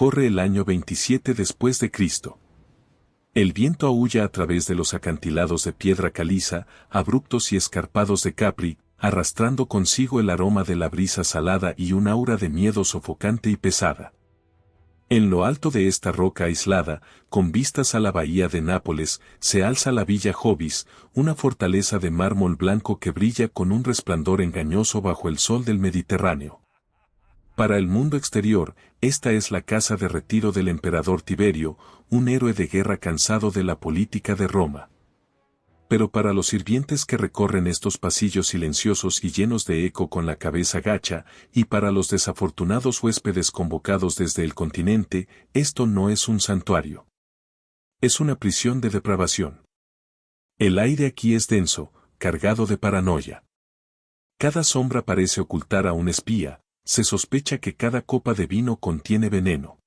corre el año 27 después de Cristo. El viento aúlla a través de los acantilados de piedra caliza, abruptos y escarpados de Capri, arrastrando consigo el aroma de la brisa salada y un aura de miedo sofocante y pesada. En lo alto de esta roca aislada, con vistas a la bahía de Nápoles, se alza la Villa Jovis, una fortaleza de mármol blanco que brilla con un resplandor engañoso bajo el sol del Mediterráneo. Para el mundo exterior, esta es la casa de retiro del emperador Tiberio, un héroe de guerra cansado de la política de Roma. Pero para los sirvientes que recorren estos pasillos silenciosos y llenos de eco con la cabeza gacha, y para los desafortunados huéspedes convocados desde el continente, esto no es un santuario. Es una prisión de depravación. El aire aquí es denso, cargado de paranoia. Cada sombra parece ocultar a un espía, se sospecha que cada copa de vino contiene veneno.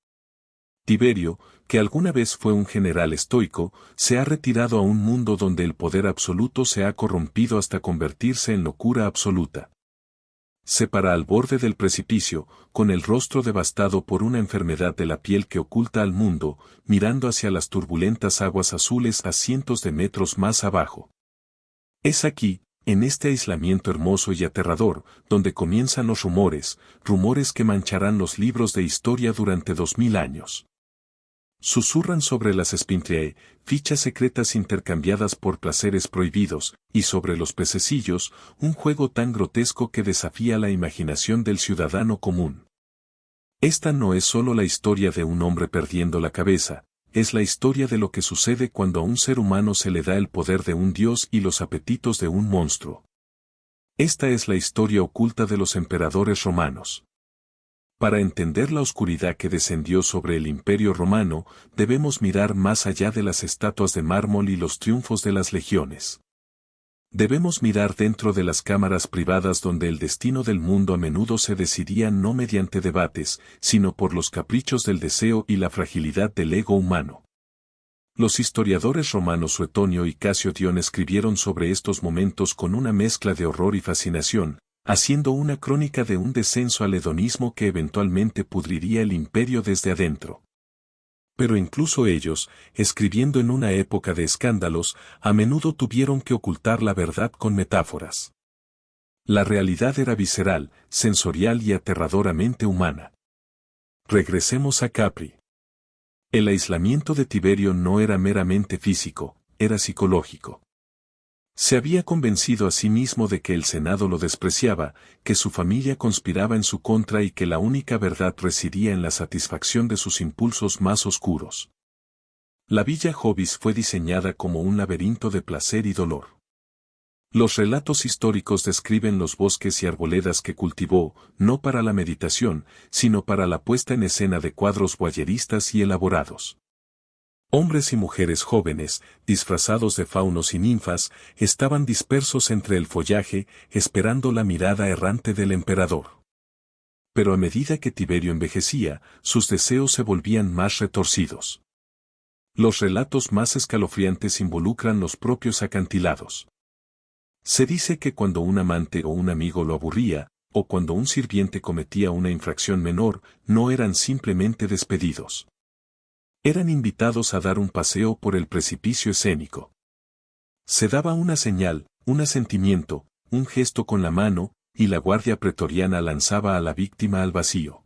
Tiberio, que alguna vez fue un general estoico, se ha retirado a un mundo donde el poder absoluto se ha corrompido hasta convertirse en locura absoluta. Se para al borde del precipicio, con el rostro devastado por una enfermedad de la piel que oculta al mundo, mirando hacia las turbulentas aguas azules a cientos de metros más abajo. Es aquí, en este aislamiento hermoso y aterrador, donde comienzan los rumores que mancharán los libros de historia durante 2000 años. Susurran sobre las Spintriae, fichas secretas intercambiadas por placeres prohibidos, y sobre los pececillos, un juego tan grotesco que desafía la imaginación del ciudadano común. Esta no es solo la historia de un hombre perdiendo la cabeza, es la historia de lo que sucede cuando a un ser humano se le da el poder de un dios y los apetitos de un monstruo. Esta es la historia oculta de los emperadores romanos. Para entender la oscuridad que descendió sobre el Imperio Romano, debemos mirar más allá de las estatuas de mármol y los triunfos de las legiones. Debemos mirar dentro de las cámaras privadas donde el destino del mundo a menudo se decidía no mediante debates, sino por los caprichos del deseo y la fragilidad del ego humano. Los historiadores romanos Suetonio y Casio Dion escribieron sobre estos momentos con una mezcla de horror y fascinación, haciendo una crónica de un descenso al hedonismo que eventualmente pudriría el imperio desde adentro. Pero incluso ellos, escribiendo en una época de escándalos, a menudo tuvieron que ocultar la verdad con metáforas. La realidad era visceral, sensorial y aterradoramente humana. Regresemos a Capri. El aislamiento de Tiberio no era meramente físico, era psicológico. Se había convencido a sí mismo de que el Senado lo despreciaba, que su familia conspiraba en su contra y que la única verdad residía en la satisfacción de sus impulsos más oscuros. La Villa Jovis fue diseñada como un laberinto de placer y dolor. Los relatos históricos describen los bosques y arboledas que cultivó, no para la meditación, sino para la puesta en escena de cuadros voyeristas y elaborados. Hombres y mujeres jóvenes, disfrazados de faunos y ninfas, estaban dispersos entre el follaje, esperando la mirada errante del emperador. Pero a medida que Tiberio envejecía, sus deseos se volvían más retorcidos. Los relatos más escalofriantes involucran los propios acantilados. Se dice que cuando un amante o un amigo lo aburría, o cuando un sirviente cometía una infracción menor, no eran simplemente despedidos. Eran invitados a dar un paseo por el precipicio escénico. Se daba una señal, un asentimiento, un gesto con la mano, y la guardia pretoriana lanzaba a la víctima al vacío.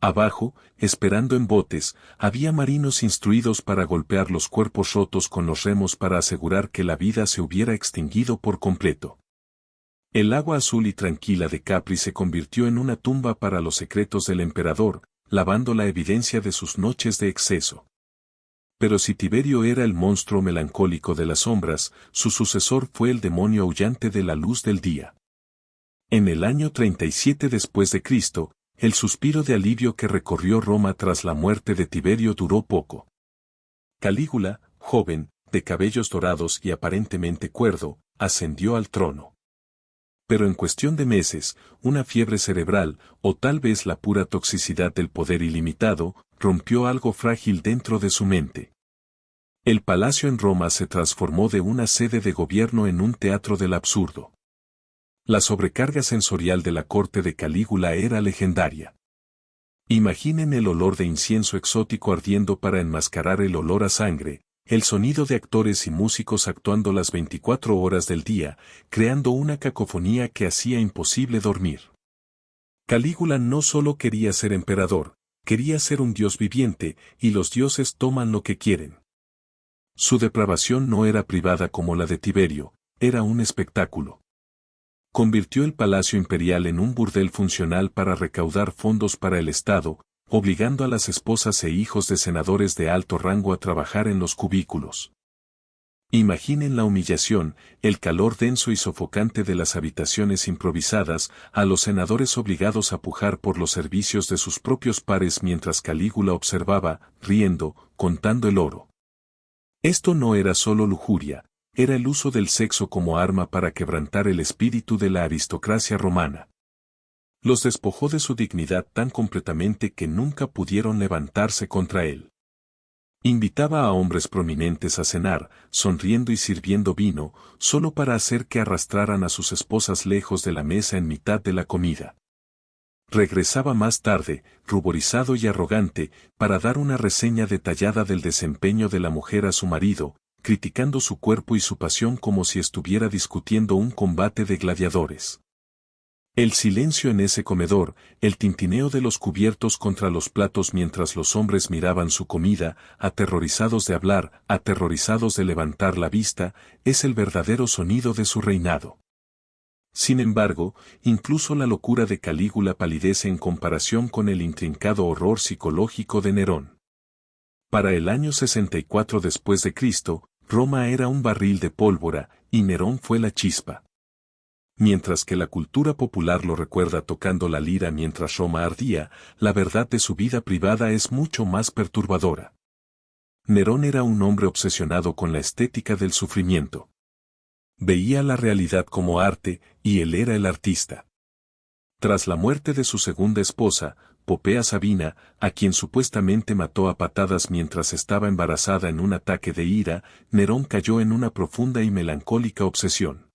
Abajo, esperando en botes, había marinos instruidos para golpear los cuerpos rotos con los remos para asegurar que la vida se hubiera extinguido por completo. El agua azul y tranquila de Capri se convirtió en una tumba para los secretos del emperador, lavando la evidencia de sus noches de exceso. Pero si Tiberio era el monstruo melancólico de las sombras, su sucesor fue el demonio aullante de la luz del día. En el año 37 después de Cristo, el suspiro de alivio que recorrió Roma tras la muerte de Tiberio duró poco. Calígula, joven, de cabellos dorados y aparentemente cuerdo, ascendió al trono. Pero en cuestión de meses, una fiebre cerebral, o tal vez la pura toxicidad del poder ilimitado, rompió algo frágil dentro de su mente. El palacio en Roma se transformó de una sede de gobierno en un teatro del absurdo. La sobrecarga sensorial de la corte de Calígula era legendaria. Imaginen el olor de incienso exótico ardiendo para enmascarar el olor a sangre, el sonido de actores y músicos actuando las 24 horas del día, creando una cacofonía que hacía imposible dormir. Calígula no solo quería ser emperador, quería ser un dios viviente, y los dioses toman lo que quieren. Su depravación no era privada como la de Tiberio, era un espectáculo. Convirtió el palacio imperial en un burdel funcional para recaudar fondos para el Estado, obligando a las esposas e hijos de senadores de alto rango a trabajar en los cubículos. Imaginen la humillación, el calor denso y sofocante de las habitaciones improvisadas, a los senadores obligados a pujar por los servicios de sus propios pares mientras Calígula observaba, riendo, contando el oro. Esto no era solo lujuria, era el uso del sexo como arma para quebrantar el espíritu de la aristocracia romana. Los despojó de su dignidad tan completamente que nunca pudieron levantarse contra él. Invitaba a hombres prominentes a cenar, sonriendo y sirviendo vino, solo para hacer que arrastraran a sus esposas lejos de la mesa en mitad de la comida. Regresaba más tarde, ruborizado y arrogante, para dar una reseña detallada del desempeño de la mujer a su marido, criticando su cuerpo y su pasión como si estuviera discutiendo un combate de gladiadores. El silencio en ese comedor, el tintineo de los cubiertos contra los platos mientras los hombres miraban su comida, aterrorizados de hablar, aterrorizados de levantar la vista, es el verdadero sonido de su reinado. Sin embargo, incluso la locura de Calígula palidece en comparación con el intrincado horror psicológico de Nerón. Para el año 64 después de Cristo, Roma era un barril de pólvora, y Nerón fue la chispa. Mientras que la cultura popular lo recuerda tocando la lira mientras Roma ardía, la verdad de su vida privada es mucho más perturbadora. Nerón era un hombre obsesionado con la estética del sufrimiento. Veía la realidad como arte, y él era el artista. Tras la muerte de su segunda esposa, Popea Sabina, a quien supuestamente mató a patadas mientras estaba embarazada en un ataque de ira, Nerón cayó en una profunda y melancólica obsesión.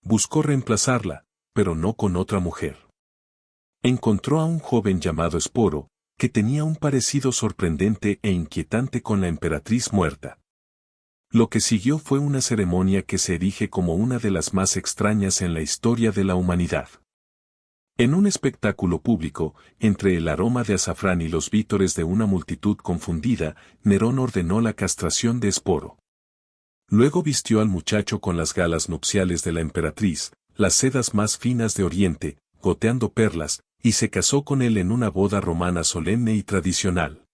Buscó reemplazarla, pero no con otra mujer. Encontró a un joven llamado Esporo, que tenía un parecido sorprendente e inquietante con la emperatriz muerta. Lo que siguió fue una ceremonia que se erige como una de las más extrañas en la historia de la humanidad. En un espectáculo público, entre el aroma de azafrán y los vítores de una multitud confundida, Nerón ordenó la castración de Esporo. Luego vistió al muchacho con las galas nupciales de la emperatriz, las sedas más finas de Oriente, goteando perlas, y se casó con él en una boda romana solemne y tradicional.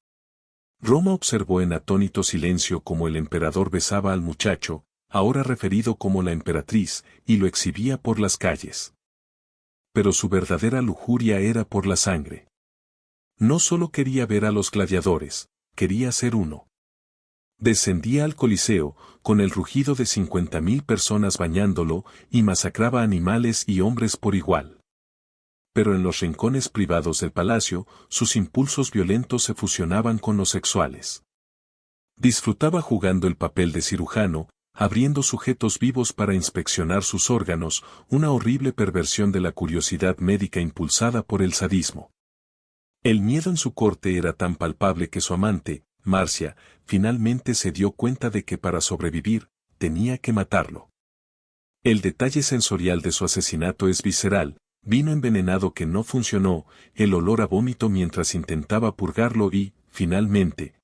Roma observó en atónito silencio cómo el emperador besaba al muchacho, ahora referido como la emperatriz, y lo exhibía por las calles. Pero su verdadera lujuria era por la sangre. No solo quería ver a los gladiadores, quería ser uno. Descendía al Coliseo, con el rugido de 50.000 personas bañándolo, y masacraba animales y hombres por igual. Pero en los rincones privados del palacio, sus impulsos violentos se fusionaban con los sexuales. Disfrutaba jugando el papel de cirujano, abriendo sujetos vivos para inspeccionar sus órganos, una horrible perversión de la curiosidad médica impulsada por el sadismo. El miedo en su corte era tan palpable que su amante, Marcia, finalmente se dio cuenta de que para sobrevivir, tenía que matarlo. El detalle sensorial de su asesinato es visceral, vino envenenado que no funcionó, el olor a vómito mientras intentaba purgarlo y, finalmente,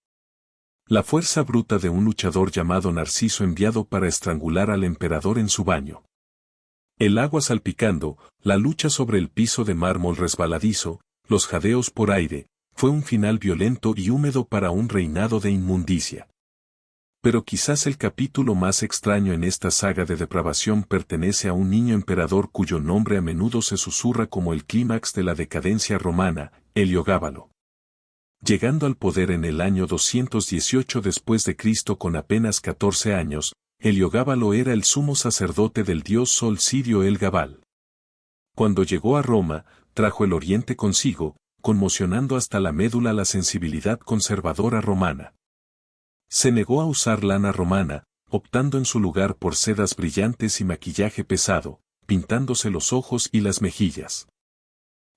la fuerza bruta de un luchador llamado Narciso enviado para estrangular al emperador en su baño. El agua salpicando, la lucha sobre el piso de mármol resbaladizo, los jadeos por aire, fue un final violento y húmedo para un reinado de inmundicia. Pero quizás el capítulo más extraño en esta saga de depravación pertenece a un niño emperador cuyo nombre a menudo se susurra como el clímax de la decadencia romana, Heliogábalo. Llegando al poder en el año 218 después de Cristo con apenas 14 años, Heliogábalo era el sumo sacerdote del dios Sol Sirio El Gabal. Cuando llegó a Roma, trajo el Oriente consigo, conmocionando hasta la médula la sensibilidad conservadora romana. Se negó a usar lana romana, optando en su lugar por sedas brillantes y maquillaje pesado, pintándose los ojos y las mejillas.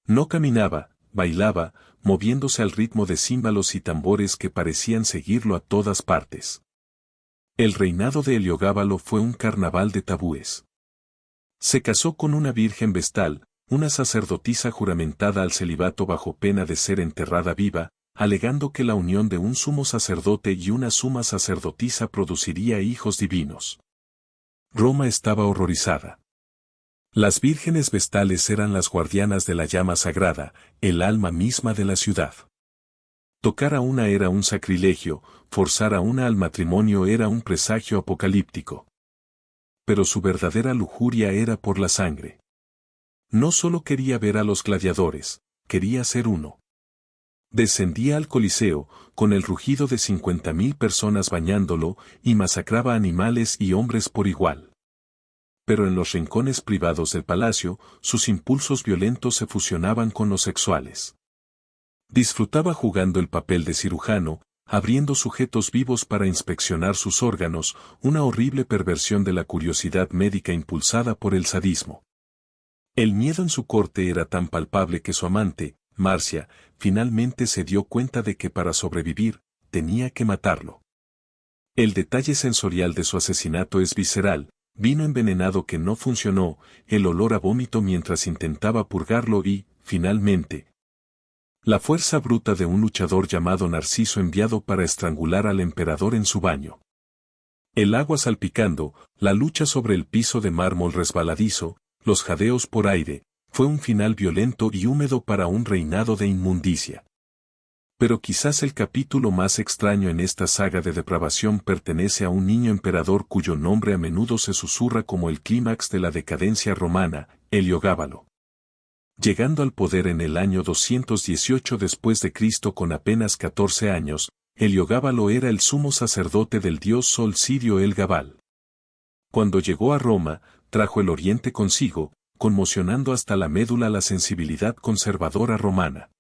No caminaba, bailaba, moviéndose al ritmo de címbalos y tambores que parecían seguirlo a todas partes. El reinado de Heliogábalo fue un carnaval de tabúes. Se casó con una virgen vestal, una sacerdotisa juramentada al celibato bajo pena de ser enterrada viva, alegando que la unión de un sumo sacerdote y una suma sacerdotisa produciría hijos divinos. Roma estaba horrorizada. Las vírgenes vestales eran las guardianas de la llama sagrada, el alma misma de la ciudad. Tocar a una era un sacrilegio, forzar a una al matrimonio era un presagio apocalíptico. Pero su verdadera lujuria era por la sangre. No solo quería ver a los gladiadores, quería ser uno. Descendía al Coliseo, con el rugido de 50.000 personas bañándolo, y masacraba animales y hombres por igual. Pero en los rincones privados del palacio, sus impulsos violentos se fusionaban con los sexuales. Disfrutaba jugando el papel de cirujano, abriendo sujetos vivos para inspeccionar sus órganos, una horrible perversión de la curiosidad médica impulsada por el sadismo. El miedo en su corte era tan palpable que su amante, Marcia, finalmente se dio cuenta de que para sobrevivir, tenía que matarlo. El detalle sensorial de su asesinato es visceral, vino envenenado que no funcionó, el olor a vómito mientras intentaba purgarlo y, finalmente, la fuerza bruta de un luchador llamado Narciso enviado para estrangular al emperador en su baño. El agua salpicando, la lucha sobre el piso de mármol resbaladizo, los jadeos por aire, fue un final violento y húmedo para un reinado de inmundicia. Pero quizás el capítulo más extraño en esta saga de depravación pertenece a un niño emperador cuyo nombre a menudo se susurra como el clímax de la decadencia romana, Heliogábalo. Llegando al poder en el año 218 después de Cristo con apenas 14 años, Heliogábalo era el sumo sacerdote del dios Sol Sirio El Gabal. Cuando llegó a Roma, trajo el oriente consigo, conmocionando hasta la médula la sensibilidad conservadora romana.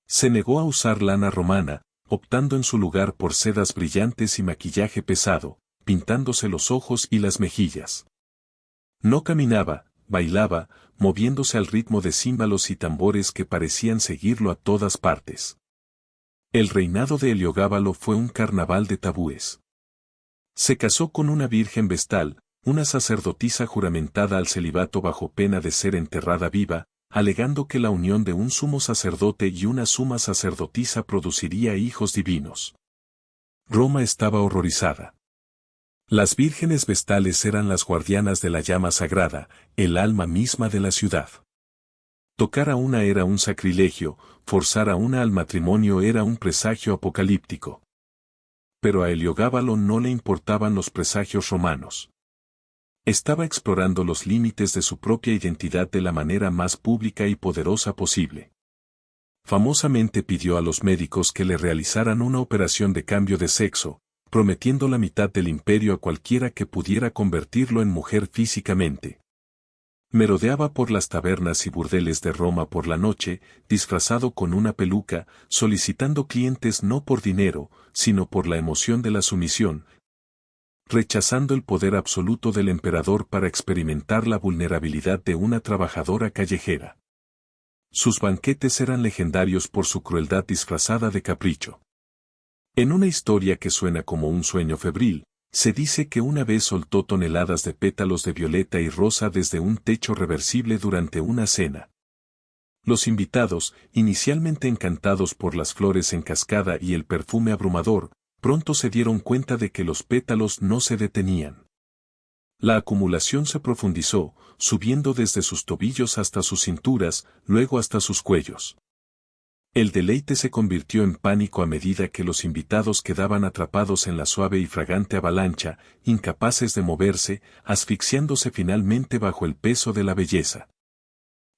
Se negó a usar lana romana, optando en su lugar por sedas brillantes y maquillaje pesado, pintándose los ojos y las mejillas. No caminaba, bailaba, moviéndose al ritmo de címbalos y tambores que parecían seguirlo a todas partes. El reinado de Heliogábalo fue un carnaval de tabúes. Se casó con una virgen vestal, una sacerdotisa juramentada al celibato bajo pena de ser enterrada viva, alegando que la unión de un sumo sacerdote y una suma sacerdotisa produciría hijos divinos. Roma estaba horrorizada. Las vírgenes vestales eran las guardianas de la llama sagrada, el alma misma de la ciudad. Tocar a una era un sacrilegio, forzar a una al matrimonio era un presagio apocalíptico. Pero a Heliogábalo no le importaban los presagios romanos. Estaba explorando los límites de su propia identidad de la manera más pública y poderosa posible. Famosamente pidió a los médicos que le realizaran una operación de cambio de sexo, prometiendo la mitad del imperio a cualquiera que pudiera convertirlo en mujer físicamente. Merodeaba por las tabernas y burdeles de Roma por la noche, disfrazado con una peluca, solicitando clientes no por dinero, sino por la emoción de la sumisión, rechazando el poder absoluto del emperador para experimentar la vulnerabilidad de una trabajadora callejera. Sus banquetes eran legendarios por su crueldad disfrazada de capricho. En una historia que suena como un sueño febril, se dice que una vez soltó toneladas de pétalos de violeta y rosa desde un techo reversible durante una cena. Los invitados, inicialmente encantados por las flores en cascada y el perfume abrumador, pronto se dieron cuenta de que los pétalos no se detenían. La acumulación se profundizó, subiendo desde sus tobillos hasta sus cinturas, luego hasta sus cuellos. El deleite se convirtió en pánico a medida que los invitados quedaban atrapados en la suave y fragante avalancha, incapaces de moverse, asfixiándose finalmente bajo el peso de la belleza.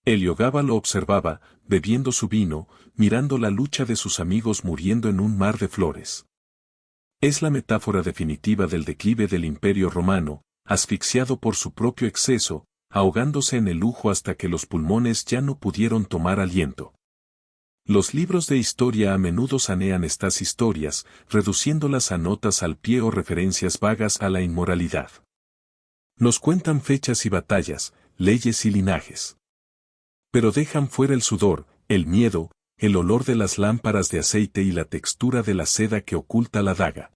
Heliogábalo observaba, bebiendo su vino, mirando la lucha de sus amigos muriendo en un mar de flores. Es la metáfora definitiva del declive del Imperio Romano, asfixiado por su propio exceso, ahogándose en el lujo hasta que los pulmones ya no pudieron tomar aliento. Los libros de historia a menudo sanean estas historias, reduciéndolas a notas al pie o referencias vagas a la inmoralidad. Nos cuentan fechas y batallas, leyes y linajes. Pero dejan fuera el sudor, el miedo, el olor de las lámparas de aceite y la textura de la seda que oculta la daga.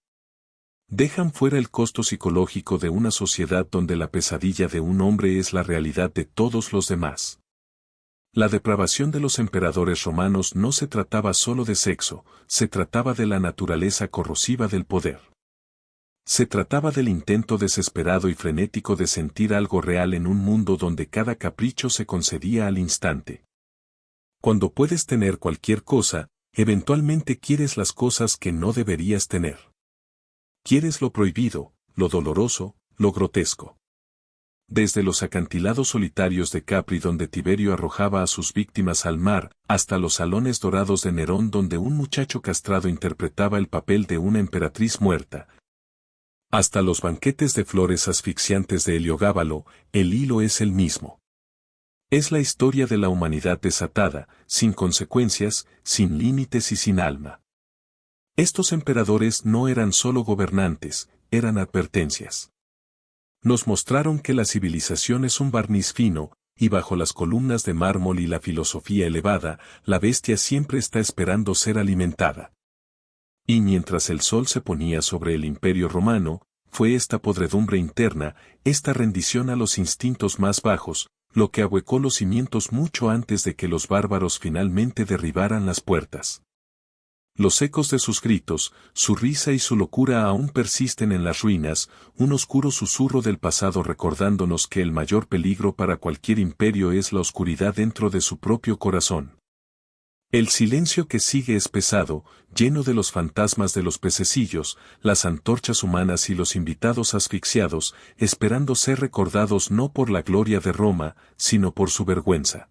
Dejan fuera el costo psicológico de una sociedad donde la pesadilla de un hombre es la realidad de todos los demás. La depravación de los emperadores romanos no se trataba solo de sexo, se trataba de la naturaleza corrosiva del poder. Se trataba del intento desesperado y frenético de sentir algo real en un mundo donde cada capricho se concedía al instante. Cuando puedes tener cualquier cosa, eventualmente quieres las cosas que no deberías tener. Quieres lo prohibido, lo doloroso, lo grotesco. Desde los acantilados solitarios de Capri donde Tiberio arrojaba a sus víctimas al mar, hasta los salones dorados de Nerón donde un muchacho castrado interpretaba el papel de una emperatriz muerta. Hasta los banquetes de flores asfixiantes de Heliogábalo, el hilo es el mismo. Es la historia de la humanidad desatada, sin consecuencias, sin límites y sin alma. Estos emperadores no eran solo gobernantes, eran advertencias. Nos mostraron que la civilización es un barniz fino, y bajo las columnas de mármol y la filosofía elevada, la bestia siempre está esperando ser alimentada. Y mientras el sol se ponía sobre el Imperio Romano, fue esta podredumbre interna, esta rendición a los instintos más bajos, lo que ahuecó los cimientos mucho antes de que los bárbaros finalmente derribaran las puertas. Los ecos de sus gritos, su risa y su locura aún persisten en las ruinas, un oscuro susurro del pasado recordándonos que el mayor peligro para cualquier imperio es la oscuridad dentro de su propio corazón. El silencio que sigue es pesado, lleno de los fantasmas de los pececillos, las antorchas humanas y los invitados asfixiados, esperando ser recordados no por la gloria de Roma, sino por su vergüenza.